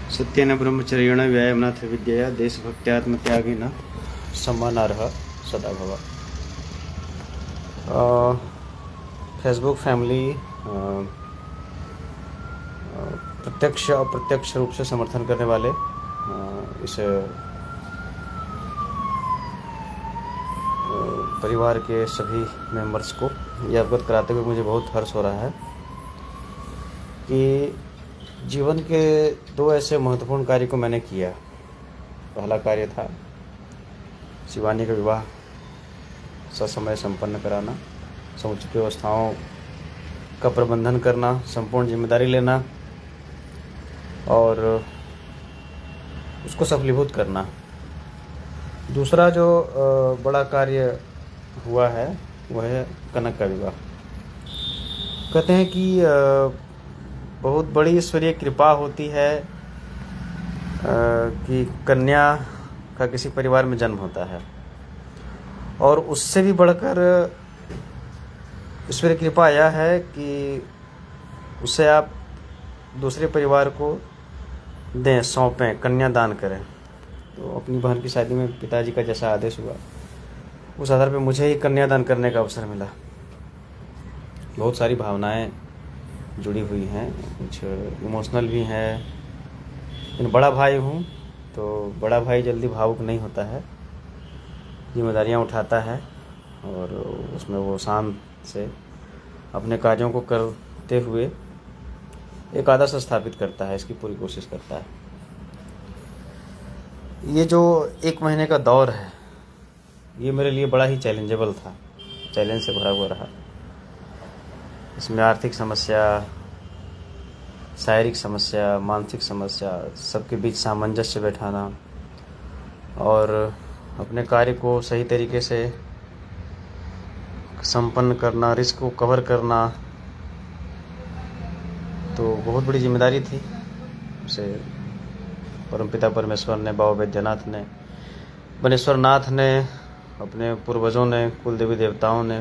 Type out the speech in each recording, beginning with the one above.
सत्येन ब्रह्मचर्येण व्यायामनाथ विद्यया देशभक्त्यात्मत्यागेन सम्मानार्ह सदा भव। फेसबुक फैमिली प्रत्यक्ष और अप्रत्यक्ष रूप से समर्थन करने वाले इस परिवार के सभी मेंबर्स को यह अवगत कराते हुए मुझे बहुत हर्ष हो रहा है कि जीवन के दो ऐसे महत्वपूर्ण कार्य को मैंने किया। पहला कार्य था शिवानी का विवाह ससमय संपन्न कराना, समुचित व्यवस्थाओं का प्रबंधन करना, संपूर्ण जिम्मेदारी लेना और उसको सफलीभूत करना। दूसरा जो बड़ा कार्य हुआ है वह है कनक का विवाह। कहते हैं कि बहुत बड़ी ईश्वरीय कृपा होती है कि कन्या का किसी परिवार में जन्म होता है, और उससे भी बढ़कर ईश्वरीय कृपा यह है कि उसे आप दूसरे परिवार को दें, सौंपें, कन्यादान करें। तो अपनी बहन की शादी में पिताजी का जैसा आदेश हुआ, उस आधार पर मुझे ही कन्यादान करने का अवसर मिला। बहुत सारी भावनाएं जुड़ी हुई हैं, कुछ इमोशनल भी हैं। लेकिन बड़ा भाई हूँ तो बड़ा भाई जल्दी भावुक नहीं होता है, जिम्मेदारियाँ उठाता है और उसमें वो शांत से अपने कार्यों को करते हुए एक आदर्श स्थापित करता है, इसकी पूरी कोशिश करता है। ये जो 1 महीने का दौर है ये मेरे लिए बड़ा ही चैलेंजेबल था, चैलेंज से भरा हुआ रहा। इसमें आर्थिक समस्या, शारीरिक समस्या, मानसिक समस्या, सबके बीच सामंजस्य बैठाना और अपने कार्य को सही तरीके से संपन्न करना, रिस्क को कवर करना, तो बहुत बड़ी जिम्मेदारी थी। उसे परमपिता परमेश्वर ने, बाबा वैद्यनाथ ने, बनेश्वर नाथ ने, अपने पूर्वजों ने, कुल देवी देवताओं ने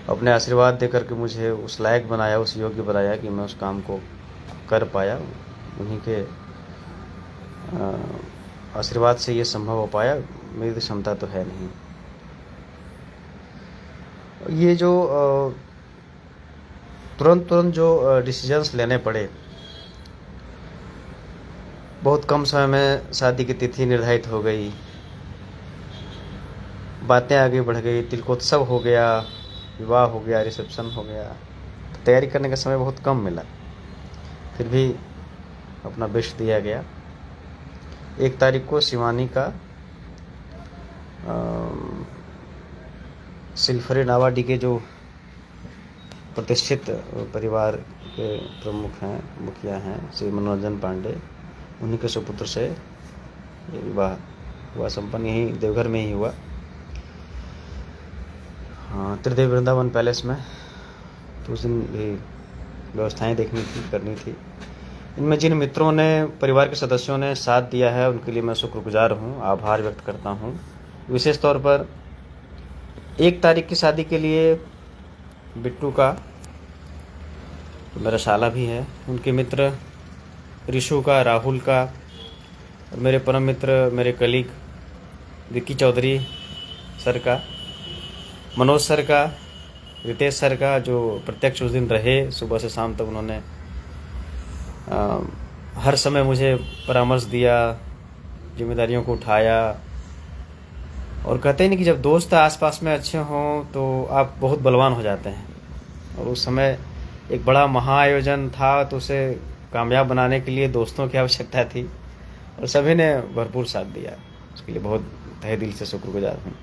अपने आशीर्वाद देकर के मुझे उस लायक बनाया, उस योग्य बनाया कि मैं उस काम को कर पाया। उन्हीं के आशीर्वाद से ये संभव हो पाया, मेरी तो क्षमता तो है नहीं। ये जो तुरंत जो डिसीजंस लेने पड़े, बहुत कम समय में शादी की तिथि निर्धारित हो गई, बातें आगे बढ़ गई, तिलकोत्सव हो गया, विवाह हो गया, रिसेप्शन हो गया। तो तैयारी करने का समय बहुत कम मिला, फिर भी अपना बेस्ट दिया गया। 1 तारीख को शिवानी का सिलफरे नावाडी के जो प्रतिष्ठित परिवार के प्रमुख हैं, मुखिया हैं, श्री मनोरंजन पांडे, उन्हीं के सुपुत्र से ये विवाह हुआ संपन्न, यहीं देवघर में ही हुआ, हाँ, त्रिदेव वृंदावन पैलेस में। तो उस दिन भी व्यवस्थाएं करनी थी। इनमें जिन मित्रों ने, परिवार के सदस्यों ने साथ दिया है, उनके लिए मैं शुक्रगुजार हूँ, आभार व्यक्त करता हूँ। विशेष तौर पर 1 तारीख की शादी के लिए बिट्टू का, तो मेरा शाला भी है, उनके मित्र ऋषु का, राहुल का, और मेरे परम मित्र, मेरे कलीग विक्की चौधरी सर का, मनोज सर का, रितेश सर का, जो प्रत्यक्ष उस दिन रहे, सुबह से शाम तक उन्होंने हर समय मुझे परामर्श दिया, जिम्मेदारियों को उठाया। और कहते हैं कि जब दोस्त आसपास में अच्छे हों तो आप बहुत बलवान हो जाते हैं, और उस समय एक बड़ा महाआयोजन था, तो उसे कामयाब बनाने के लिए दोस्तों की आवश्यकता थी, और सभी ने भरपूर साथ दिया। उसके लिए बहुत तहे दिल से शुक्रगुजार हूँ।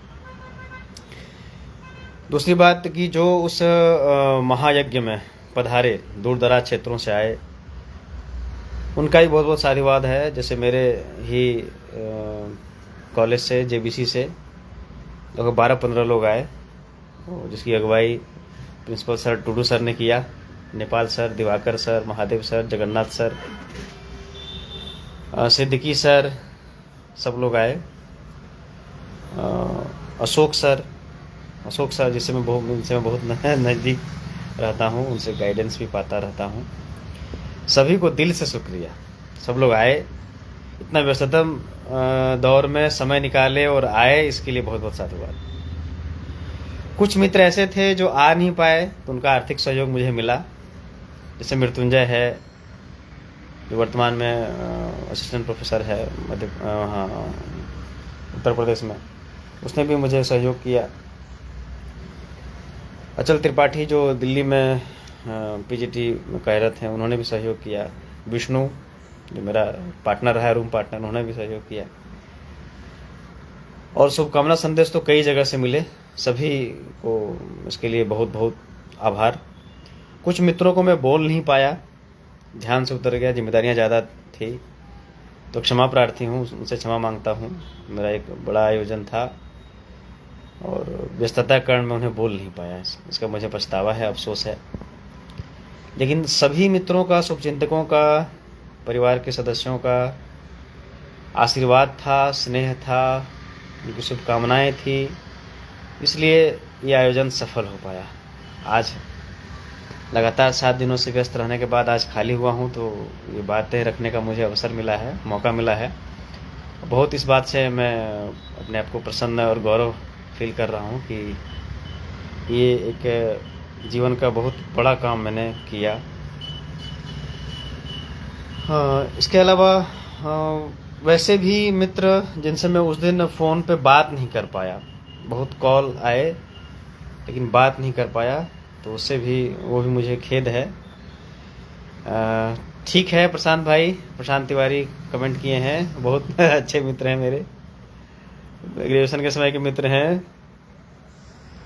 दूसरी बात कि जो उस महायज्ञ में पधारे, दूर दराज क्षेत्रों से आए, उनका भी बहुत बहुत साधुवाद है। जैसे मेरे ही कॉलेज से, जेबीसी से लगभग 12-15 लोग आए, जिसकी अगुवाई प्रिंसिपल सर टूडू सर ने किया, Nepal sir, Diwakar sir, Mahadev sir, Jagannath sir, Siddiqui sir, सब लोग आए। अशोक सर जिससे मैं बहुत नज़दीक रहता हूँ, उनसे गाइडेंस भी पाता रहता हूँ। सभी को दिल से शुक्रिया। सब लोग आए, इतना व्यस्ततम दौर में समय निकाले और आए, इसके लिए बहुत बहुत साधुवाद। कुछ मित्र ऐसे थे जो आ नहीं पाए, तो उनका आर्थिक सहयोग मुझे मिला। जैसे मृत्युंजय है, जो वर्तमान में असिस्टेंट प्रोफेसर है हाँ, उत्तर प्रदेश में, उसने भी मुझे सहयोग किया। अचल त्रिपाठी जो दिल्ली में पीजीटी में कार्यरत हैं, उन्होंने भी सहयोग किया। विष्णु जो मेरा पार्टनर है, रूम पार्टनर, उन्होंने भी सहयोग किया। और शुभकामना संदेश तो कई जगह से मिले, सभी को इसके लिए बहुत बहुत आभार। कुछ मित्रों को मैं बोल नहीं पाया, ध्यान से उतर गया, जिम्मेदारियां ज़्यादा थी, तो क्षमा प्रार्थी हूँ, उनसे क्षमा मांगता हूँ। मेरा एक बड़ा आयोजन था और व्यस्तता के कारण मैं उन्हें बोल नहीं पाया, इसका मुझे पछतावा है, अफसोस है। लेकिन सभी मित्रों का, शुभचिंतकों का, परिवार के सदस्यों का आशीर्वाद था, स्नेह था, उनकी शुभकामनाएं थी, इसलिए ये आयोजन सफल हो पाया। आज लगातार 7 दिनों से व्यस्त रहने के बाद आज खाली हुआ हूँ, तो ये बातें रखने का मुझे अवसर मिला है, मौका मिला है। बहुत इस बात से मैं अपने आप को प्रसन्न और गौरव फील कर रहा हूँ कि ये एक जीवन का बहुत बड़ा काम मैंने किया। इसके अलावा वैसे भी मित्र जिनसे मैं उस दिन फ़ोन पे बात नहीं कर पाया, बहुत कॉल आए लेकिन बात नहीं कर पाया, तो उससे भी, वो भी मुझे खेद है। ठीक है प्रशांत भाई, प्रशांत तिवारी कमेंट किए हैं, बहुत अच्छे मित्र हैं मेरे, ग्रेजुएशन के समय के मित्र हैं।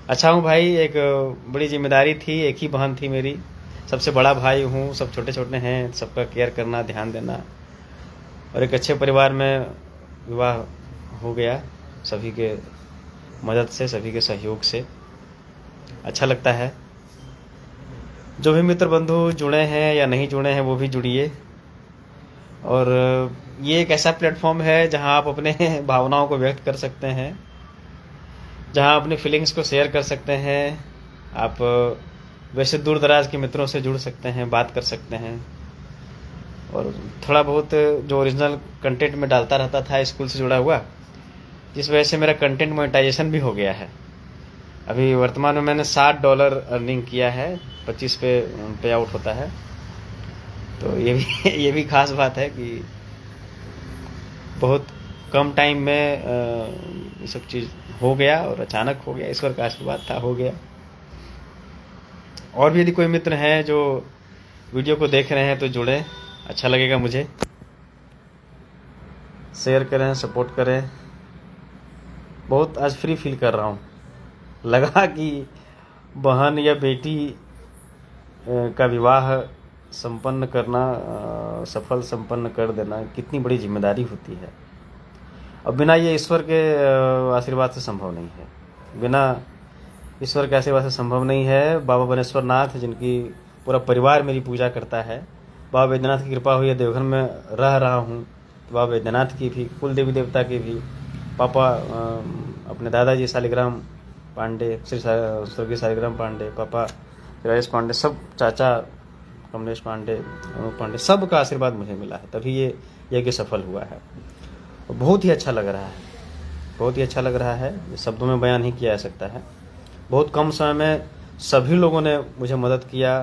अच्छा हूँ भाई, एक बड़ी जिम्मेदारी थी, एक ही बहन थी मेरी, सबसे बड़ा भाई हूँ, सब छोटे छोटे हैं, सबका केयर करना, ध्यान देना, और एक अच्छे परिवार में विवाह हो गया, सभी के मदद से, सभी के सहयोग से। अच्छा लगता है। जो भी मित्र बंधु जुड़े हैं या नहीं जुड़े हैं, वो भी जुड़िए। और ये एक ऐसा प्लेटफॉर्म है जहां आप अपने भावनाओं को व्यक्त कर सकते हैं, जहां अपनी फीलिंग्स को शेयर कर सकते हैं। आप वैसे दूर दराज के मित्रों से जुड़ सकते हैं, बात कर सकते हैं, और थोड़ा बहुत जो ओरिजिनल कंटेंट में डालता रहता था स्कूल से जुड़ा हुआ, जिस वजह से मेरा कंटेंट मोनेटाइजेशन भी हो गया है। अभी वर्तमान में मैंने $60 अर्निंग किया है, 25 पे आउट होता है, तो ये भी खास बात है कि बहुत कम टाइम में ये सब चीज़ हो गया, और अचानक हो गया, ईश्वर का आशीर्वाद था, हो गया। और भी यदि कोई मित्र हैं जो वीडियो को देख रहे हैं तो जुड़ें, अच्छा लगेगा मुझे। शेयर करें, सपोर्ट करें। बहुत आज फ्री फील कर रहा हूँ, लगा कि बहन या बेटी का विवाह संपन्न करना, सफल संपन्न कर देना, कितनी बड़ी जिम्मेदारी होती है। अब बिना ये ईश्वर के आशीर्वाद से संभव नहीं है, बिना ईश्वर के आशीर्वाद से संभव नहीं है। बाबा बनेश्वर नाथ, जिनकी पूरा परिवार मेरी पूजा करता है, बाबा बैद्यनाथ की कृपा हुई है, देवघर में रह रहा हूँ, तो बाबा बैद्यनाथ की भी, कुल देवी देवता की भी, पापा अपने दादाजी शालिग्राम पांडे, श्री स्वर्गीय शालिग्राम पांडे, पापा राजेश पांडे, सब चाचा कमलेश पांडे, अनूप पांडे, सब का आशीर्वाद मुझे मिला है, तभी ये यज्ञ सफल हुआ है। बहुत ही अच्छा लग रहा है, बहुत ही अच्छा लग रहा है, शब्दों में बयान नहीं किया जा सकता है। बहुत कम समय में सभी लोगों ने मुझे मदद किया,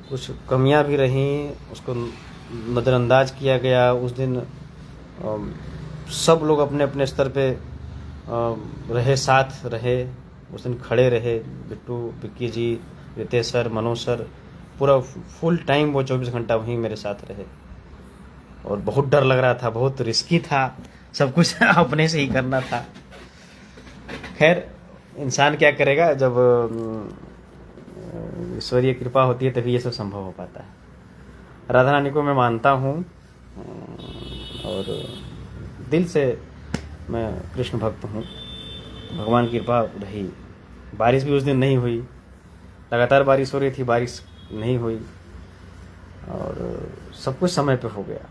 कुछ कमियां भी रहीं, उसको नज़रअंदाज किया गया। उस दिन सब लोग अपने अपने स्तर पे रहे, साथ रहे, उस दिन खड़े रहे, बिट्टू, विक्की जी, रितेश सर, मनोज सर, पूरा फुल टाइम वो 24 घंटा वहीं मेरे साथ रहे। और बहुत डर लग रहा था, बहुत रिस्की था, सब कुछ अपने से ही करना था। खैर, इंसान क्या करेगा, जब ईश्वरीय कृपा होती है तभी ये सब संभव हो पाता है। राधा रानी को मैं मानता हूँ और दिल से मैं कृष्ण भक्त हूँ। भगवान की कृपा रही। बारिश भी उस दिन नहीं हुई, लगातार बारिश हो रही थी, बारिश नहीं हुई, और सब कुछ समय पे हो गया।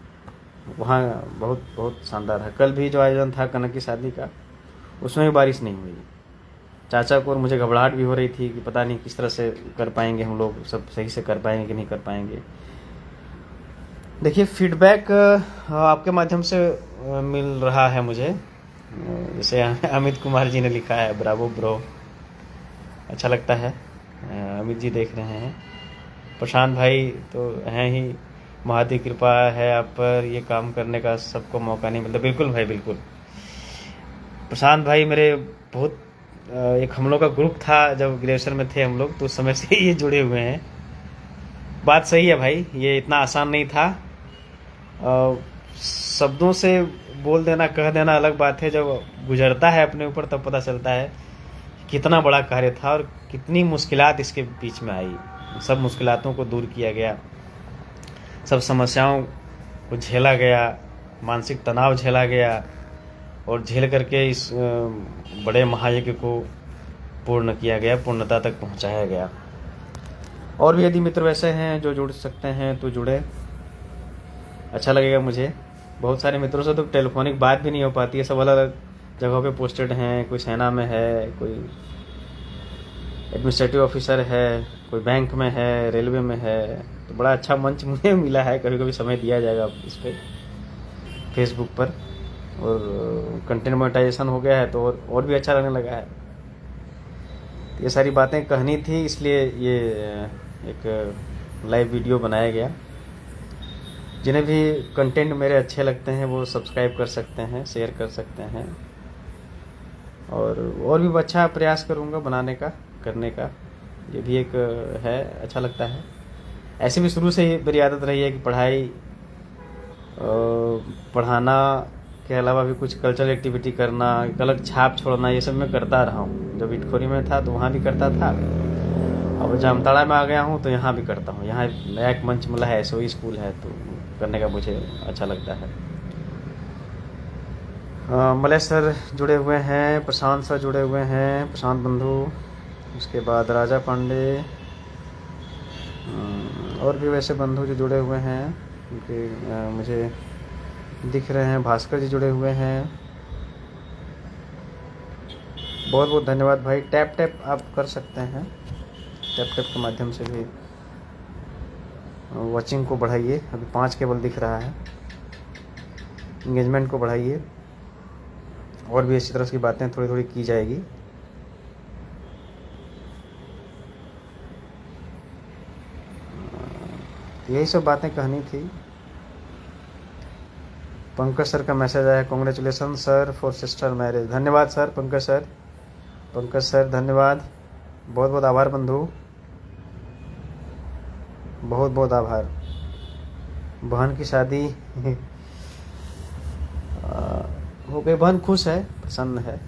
वहाँ बहुत बहुत शानदार है। कल भी जो आयोजन था कनक की शादी का, उसमें भी बारिश नहीं हुई। चाचा को और मुझे घबराहट भी हो रही थी कि पता नहीं किस तरह से कर पाएंगे हम लोग, सब सही से कर पाएंगे कि नहीं कर पाएंगे। देखिए फीडबैक आपके माध्यम से मिल रहा है मुझे। जैसे अमित कुमार जी ने लिखा है, ब्रावो ब्रो, अच्छा लगता है। अमित जी देख रहे हैं। प्रशांत भाई तो हैं ही, महादेव कृपा है आप पर, ये काम करने का सबको मौका नहीं मिलता। बिल्कुल भाई बिल्कुल। प्रशांत भाई मेरे बहुत एक हम लोग का ग्रुप था जब ग्रेजुएशन में थे हम लोग, तो उस समय से ये जुड़े हुए हैं। बात सही है भाई, ये इतना आसान नहीं था। शब्दों से बोल देना, कह देना अलग बात है, जब गुजरता है अपने ऊपर तब पता चलता है कितना बड़ा कार्य था और कितनी मुश्किलात इसके बीच में आई। सब मुश्किलातों को दूर किया गया, सब समस्याओं को झेला गया, मानसिक तनाव झेला गया और झेल करके इस बड़े महायज्ञ को पूर्ण किया गया, पूर्णता तक पहुंचाया गया। और भी यदि मित्र वैसे हैं जो जुड़ सकते हैं तो जुड़े, अच्छा लगेगा मुझे। बहुत सारे मित्रों से तो टेलीफोनिक बात भी नहीं हो पाती है, सब अलग अलग जगहों पे पोस्टेड हैं। कोई सेना में है, कोई एडमिनिस्ट्रेटिव ऑफिसर है, कोई बैंक में है, रेलवे में है। तो बड़ा अच्छा मंच मुझे मिला है, कभी कभी समय दिया जाएगा इस पर फेसबुक पर। और कंटेंट मोनेटाइजेशन हो गया है तो और भी अच्छा लगने लगा है। ये सारी बातें कहनी थी, इसलिए ये एक लाइव वीडियो बनाया गया। जिन्हें भी कंटेंट मेरे अच्छे लगते हैं वो सब्सक्राइब कर सकते हैं, शेयर कर सकते हैं, और भी अच्छा प्रयास करूँगा बनाने का, करने का। ये भी एक है, अच्छा लगता है। ऐसे भी शुरू से ही मेरी आदत रही है कि पढ़ाना के अलावा भी कुछ कल्चरल एक्टिविटी करना, एक अलग छाप छोड़ना, ये सब मैं करता रहा हूँ। जब इटखोरी में था तो वहाँ भी करता था, अब जामताड़ा में आ गया हूँ तो यहाँ भी करता हूँ। यहाँ नया एक मंच मिला है, SOE स्कूल है, तो करने का मुझे अच्छा लगता है। मलय सर जुड़े हुए हैं, प्रशांत सर जुड़े हुए हैं, प्रशांत बंधु, उसके बाद राजा पांडे, और भी वैसे बंधु जो जुड़े हुए हैं उनके मुझे दिख रहे हैं। भास्कर जी जुड़े हुए हैं, बहुत बहुत धन्यवाद भाई। टैप आप कर सकते हैं, टैप के माध्यम से भी वॉचिंग को बढ़ाइए। अभी 5 केवल दिख रहा है। इंगेजमेंट को बढ़ाइए, और भी इसी तरह की बातें थोड़ी थोड़ी की जाएगी। यही सब बातें कहनी थी। पंकज सर का मैसेज आया, congratulation sir for sister marriage. धन्यवाद सर, पंकज सर धन्यवाद, बहुत बहुत आभार बंधु, बहुत बहुत आभार। बहन की शादी हो गई, बहन खुश है, प्रसन्न है।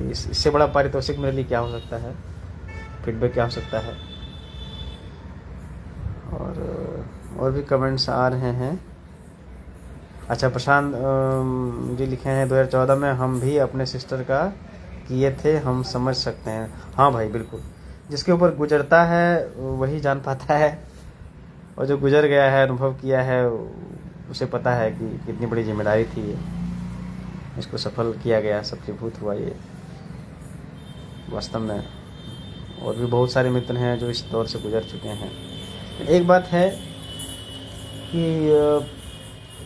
इससे बड़ा पारितोषिक मेरे लिए क्या हो सकता है, फीडबैक क्या हो सकता है। और भी कमेंट्स आ रहे हैं। अच्छा, प्रशांत जी लिखे हैं 2014 में हम भी अपने सिस्टर का किए थे, हम समझ सकते हैं। हाँ भाई बिल्कुल, जिसके ऊपर गुजरता है वही जान पाता है, और जो गुजर गया है, अनुभव किया है, उसे पता है कि कितनी बड़ी जिम्मेदारी थी ये। इसको सफल किया गया, सफलीभूत हुआ ये वास्तव में। और भी बहुत सारे मित्र हैं जो इस दौर से गुजर चुके हैं। एक बात है कि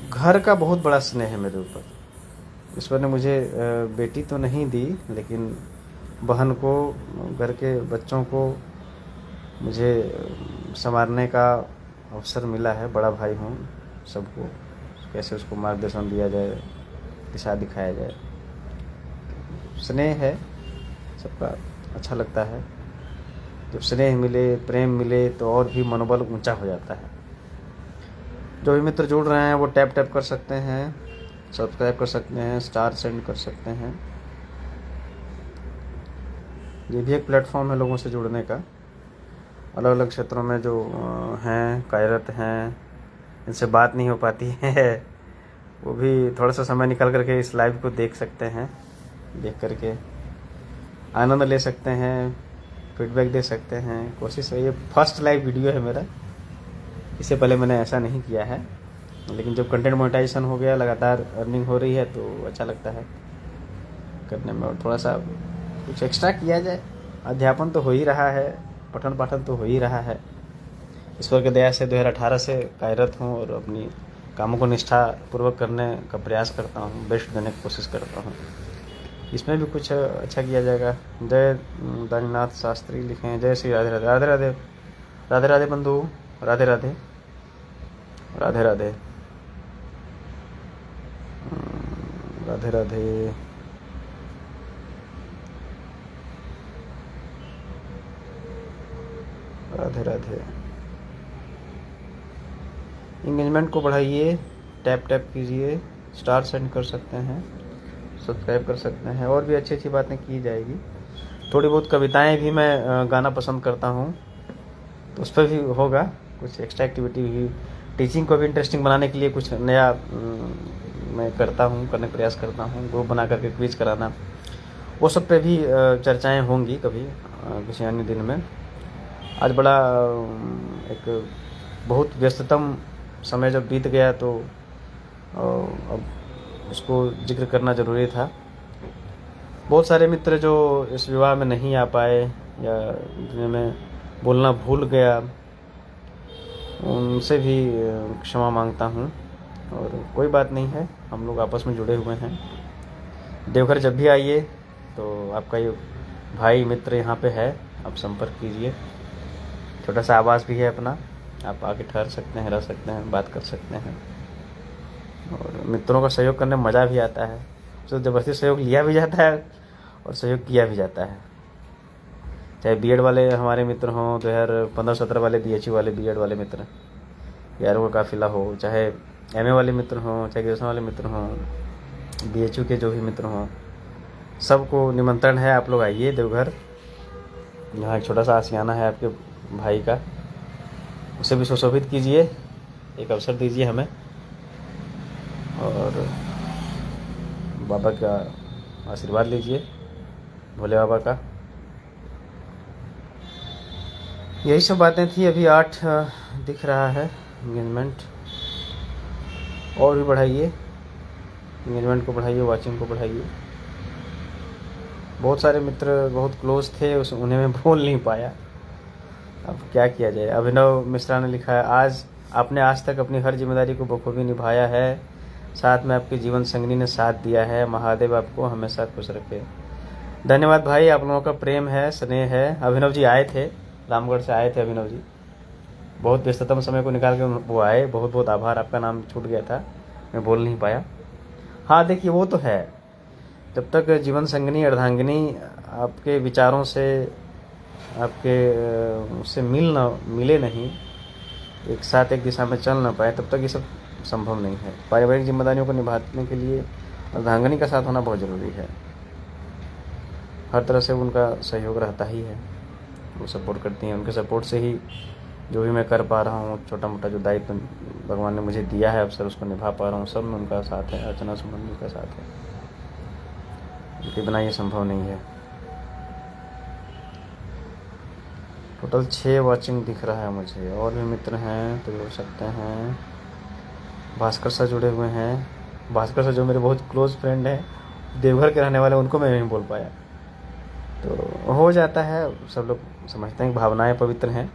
घर का बहुत बड़ा स्नेह है मेरे ऊपर। ईश्वर ने मुझे बेटी तो नहीं दी, लेकिन बहन को, घर के बच्चों को मुझे संवारने का अवसर मिला है। बड़ा भाई हूँ, सबको कैसे उसको मार्गदर्शन दिया जाए, दिशा दिखाया जाए। स्नेह है सबका, अच्छा लगता है। जब स्नेह मिले, प्रेम मिले तो और भी मनोबल ऊंचा हो जाता है। जो भी मित्र जुड़ रहे हैं वो टैप कर सकते हैं, सब्सक्राइब कर सकते हैं, स्टार सेंड कर सकते हैं। ये भी एक प्लेटफॉर्म है लोगों से जुड़ने का। अलग अलग क्षेत्रों में जो हैं, कार्यरत हैं, इनसे बात नहीं हो पाती है, वो भी थोड़ा सा समय निकाल करके इस लाइव को देख सकते हैं। देख करके आनंद ले सकते हैं, फीडबैक दे सकते हैं। कोशिश है, ये फर्स्ट लाइव वीडियो है मेरा, इससे पहले मैंने ऐसा नहीं किया है। लेकिन जब कंटेंट मोनेटाइजेशन हो गया, लगातार अर्निंग हो रही है, तो अच्छा लगता है करने में। और थोड़ा सा कुछ एक्स्ट्रा किया जाए। अध्यापन तो हो ही रहा है, पठन पाठन तो हो ही रहा है, ईश्वर की दया से 2018 से कार्यरत हूँ और अपनी कामों को निष्ठापूर्वक करने का प्रयास करता हूँ, बेस्ट देने की कोशिश करता हूँ। इसमें भी कुछ अच्छा किया जाएगा। जय दानीनाथ शास्त्री लिखे हैं, जय श्री राधे राधे। राधे राधे, राधे राधे बंधु, राधे राधे, राधे राधे, राधे राधे। राधे राधे। इंगेजमेंट को बढ़ाइए, टैप टैप कीजिए, स्टार सेंड कर सकते हैं, सब्सक्राइब कर सकते हैं, और भी अच्छी अच्छी बातें की जाएगी। थोड़ी बहुत कविताएं भी मैं गाना पसंद करता हूँ, तो उस पर भी होगा कुछ एक्स्ट्रा एक्टिविटी भी। टीचिंग को भी इंटरेस्टिंग बनाने के लिए कुछ नया मैं करता हूँ, करने का प्रयास करता हूँ। ग्रुप बना करके क्विज कराना, वो सब पे भी चर्चाएं होंगी कभी किसी अन्य दिन में। आज बड़ा एक बहुत व्यस्ततम समय जब बीत गया तो अब उसको जिक्र करना ज़रूरी था। बहुत सारे मित्र जो इस विवाह में नहीं आ पाए या जिन्हें मैं बोलना भूल गया, उनसे भी क्षमा मांगता हूँ। और कोई बात नहीं है, हम लोग आपस में जुड़े हुए हैं। देवघर जब भी आइए तो आपका ये भाई मित्र यहाँ पे है, आप संपर्क कीजिए। छोटा सा आवास भी है अपना, आप आके ठहर सकते हैं, रह सकते हैं, बात कर सकते हैं। और मित्रों का सहयोग करने में मज़ा भी आता है। तो ज़बरदस्ती सहयोग लिया भी जाता है और सहयोग किया भी जाता है। चाहे बीएड वाले हमारे मित्र हों, 2015-17 वाले बीएचयू वाले बीएड वाले मित्र, यारों का काफिला हो, चाहे एमए वाले मित्र हों, चाहे ग्रेजुएशन वाले मित्र हों, बीएचयू के जो भी मित्र हों, सबको निमंत्रण है। आप लोग आइए देवघर। यहाँ एक छोटा सा आशियाना है आपके भाई का, उसे भी सुशोभित कीजिए, एक अवसर दीजिए हमें, और बाबा का आशीर्वाद लीजिए, भोले बाबा का। यही सब बातें थी। अभी 8 दिख रहा है इंगेजमेंट, और भी बढ़ाइए, इंगेजमेंट को बढ़ाइए, वॉचिंग को बढ़ाइए। बहुत सारे मित्र बहुत क्लोज थे, उन्हें मैं बोल नहीं पाया, अब क्या किया जाए। अभिनव मिश्रा ने लिखा है, आपने आज तक अपनी हर जिम्मेदारी को बखूबी निभाया है, साथ में आपके जीवन संगिनी ने साथ दिया है। महादेव आपको हमेशा खुश रखे। धन्यवाद भाई, आप लोगों का प्रेम है, स्नेह है। अभिनव जी आए थे, रामगढ़ से आए थे अभिनव जी, बहुत व्यस्ततम समय को निकाल के वो आए। बहुत बहुत आभार, आपका नाम छूट गया था, मैं बोल नहीं पाया। हाँ देखिए, वो तो है, जब तक जीवन संगिनी अर्धांगिनी आपके विचारों से, आपके उससे मिले नहीं, एक साथ एक दिशा में चल ना पाए, तब तक ये सब संभव नहीं है। पारिवारिक जिम्मेदारियों को निभाने के लिए अर्धांगिनी का साथ होना बहुत ज़रूरी है। हर तरह से उनका सहयोग रहता ही है, वो सपोर्ट करती हैं। उनके सपोर्ट से ही जो भी मैं कर पा रहा हूँ, छोटा मोटा जो दायित्व भगवान ने मुझे दिया है अवसर, उसको निभा पा रहा हूँ, सब में उनका साथ है। अर्चना सुमन जी का साथ है, उनके बिना ये संभव नहीं है। टोटल 6 वॉचिंग दिख रहा है मुझे, और भी मित्र हैं तो जुड़ सकते हैं। भास्कर सर जुड़े हुए हैं, भास्कर सर जो मेरे बहुत क्लोज फ्रेंड हैं, देवघर के रहने वाले, उनको मैं नहीं बोल पाया, तो हो जाता है। सब लोग समझते हैं कि भावनाएं पवित्र हैं,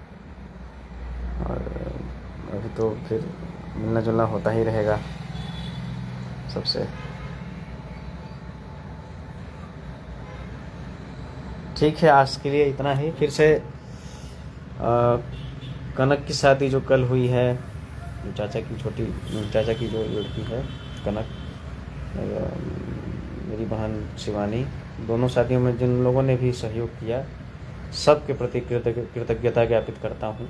और अभी तो फिर मिलना जुलना होता ही रहेगा सबसे। ठीक है, आज के लिए इतना ही। फिर से कनक की शादी जो कल हुई है, चाचा की जो लड़की है कनक, मेरी बहन शिवानी, दोनों शादियों में जिन लोगों ने भी सहयोग किया, सबके प्रति कृतज्ञता ज्ञापित करता हूँ।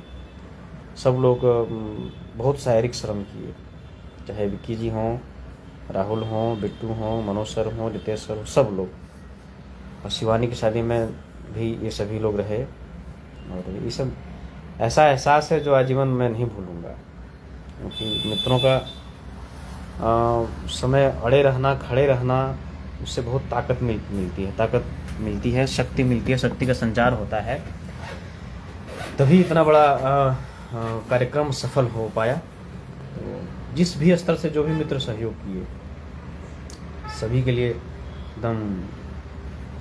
सब लोग बहुत शारीरिक श्रम किए, चाहे विक्की जी हों, राहुल हों, बिट्टू हों, मनोज सर हों, रितेश सर हों, सब लोग। और शिवानी की शादी में भी ये सभी लोग रहे, और ये सब ऐसा एहसास है जो आजीवन मैं नहीं भूलूँगा। क्योंकि मित्रों का समय अड़े रहना, खड़े रहना, उससे बहुत ताकत मिलती है, शक्ति मिलती है, शक्ति का संचार होता है, तभी इतना बड़ा कार्यक्रम सफल हो पाया। तो जिस भी स्तर से जो भी मित्र सहयोग किए, सभी के लिए एकदम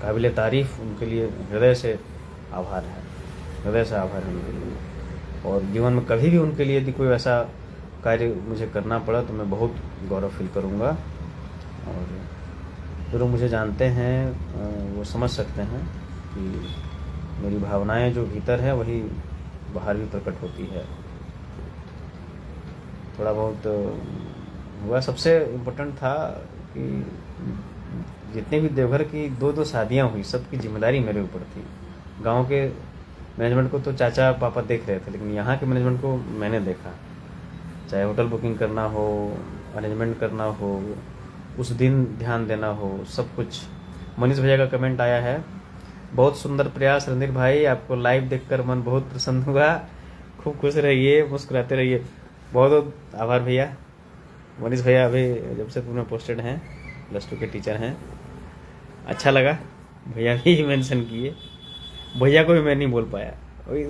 काबिले तारीफ, उनके लिए हृदय से आभार है, हृदय से आभार है उनके लिए। और जीवन में कभी भी उनके लिए यदि कोई ऐसा कार्य मुझे करना पड़ा तो मैं बहुत गौरव फील करूँगा। और जो लोग मुझे जानते हैं वो समझ सकते हैं कि मेरी भावनाएं जो भीतर है वही बाहर भी प्रकट होती है। थोड़ा बहुत हुआ। सबसे इम्पोर्टेंट था कि जितने भी देवघर की 2-2 शादियाँ हुई, सबकी जिम्मेदारी मेरे ऊपर थी। गांव के मैनेजमेंट को तो चाचा पापा देख रहे थे, लेकिन यहाँ के मैनेजमेंट को मैंने देखा। चाहे होटल बुकिंग करना हो, अरेंजमेंट करना हो, उस दिन ध्यान देना हो, सब कुछ। मनीष भैया का कमेंट आया है, बहुत सुंदर प्रयास रणधीर भाई, आपको लाइव देखकर मन बहुत प्रसन्न हुआ। खूब खुश रहिए, मुस्कुराते रहिए। बहुत बहुत आभार भैया। मनीष भैया अभी जब से तुमने पोस्टेड हैं, +2 के टीचर हैं। अच्छा लगा, भैया भी मेंशन किए। भैया को भी मैं नहीं बोल पाया,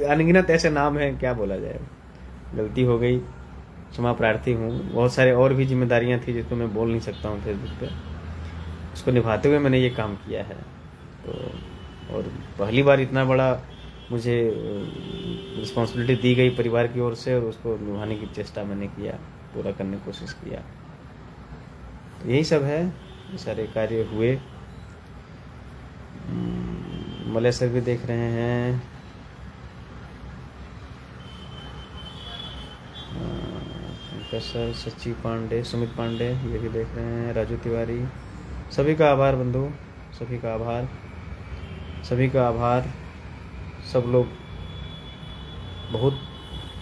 अनगिनत ऐसे नाम हैं, क्या बोला जाए। गलती हो गई, क्षमा प्रार्थी हूँ। बहुत सारे और भी जिम्मेदारियाँ थी जिसको मैं बोल नहीं सकता हूँ फेसबुक पे, उसको निभाते हुए मैंने ये काम किया है। तो और पहली बार इतना बड़ा मुझे रिस्पॉन्सिबिलिटी दी गई परिवार की ओर से, और उसको निभाने की चेष्टा मैंने किया, पूरा करने की कोशिश किया। तो यही सब है, ये सारे कार्य हुए। मलय सर भी देख रहे हैं, सर सच्ची पांडे, सुमित पांडे ये भी देख रहे हैं, राजू तिवारी। सभी का आभार बंधु, सभी का आभार, सभी का आभार। सब लोग बहुत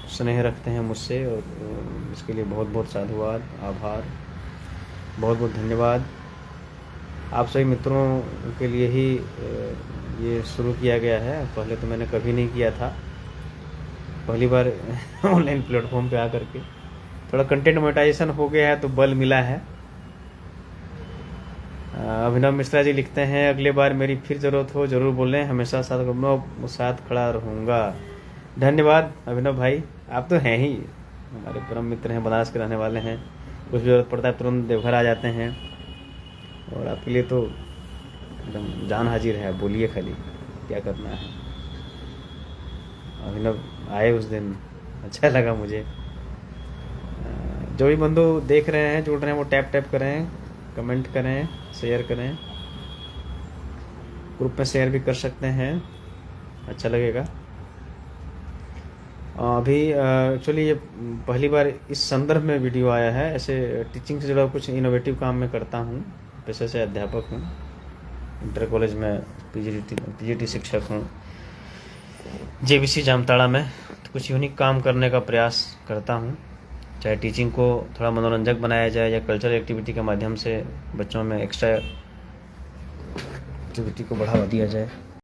स्नेह रखते हैं मुझसे, और इसके लिए बहुत बहुत साधुवाद, आभार, बहुत बहुत धन्यवाद। आप सभी मित्रों के लिए ही ये शुरू किया गया है। पहले तो मैंने कभी नहीं किया था, पहली बार ऑनलाइन प्लेटफॉर्म पे आकर के थोड़ा कंटेंट मोनेटाइजेशन हो गया है तो बल मिला है। अभिनव मिश्रा जी लिखते हैं, अगले बार मेरी फिर ज़रूरत हो जरूर बोलें, हमेशा साथ खड़ा रहूँगा। धन्यवाद अभिनव भाई, आप तो हैं ही हमारे परम मित्र हैं, बनारस के रहने वाले हैं। कुछ भी जरूरत पड़ता है तुरंत देवघर आ जाते हैं, और आपके लिए तो एकदम जान हाजिर है। बोलिए खाली क्या करना है। अभिनव आए उस दिन, अच्छा लगा मुझे। जो भी बंधु देख रहे हैं, जुड़ रहे हैं, वो टैप करें, कमेंट करें, शेयर करें, ग्रुप में शेयर भी कर सकते हैं, अच्छा लगेगा। अभी एक्चुअली ये पहली बार इस संदर्भ में वीडियो आया है। ऐसे टीचिंग से जुड़ा कुछ इनोवेटिव काम मैं करता हूँ, पेशे से अध्यापक हूँ, इंटर कॉलेज में पीजीटी शिक्षक हूँ, जेबीसी जामताड़ा में। तो कुछ यूनिक काम करने का प्रयास करता हूँ, चाहे टीचिंग को थोड़ा मनोरंजक बनाया जाए या कल्चरल एक्टिविटी के माध्यम से बच्चों में एक्स्ट्रा एक्टिविटी को बढ़ावा दिया जाए।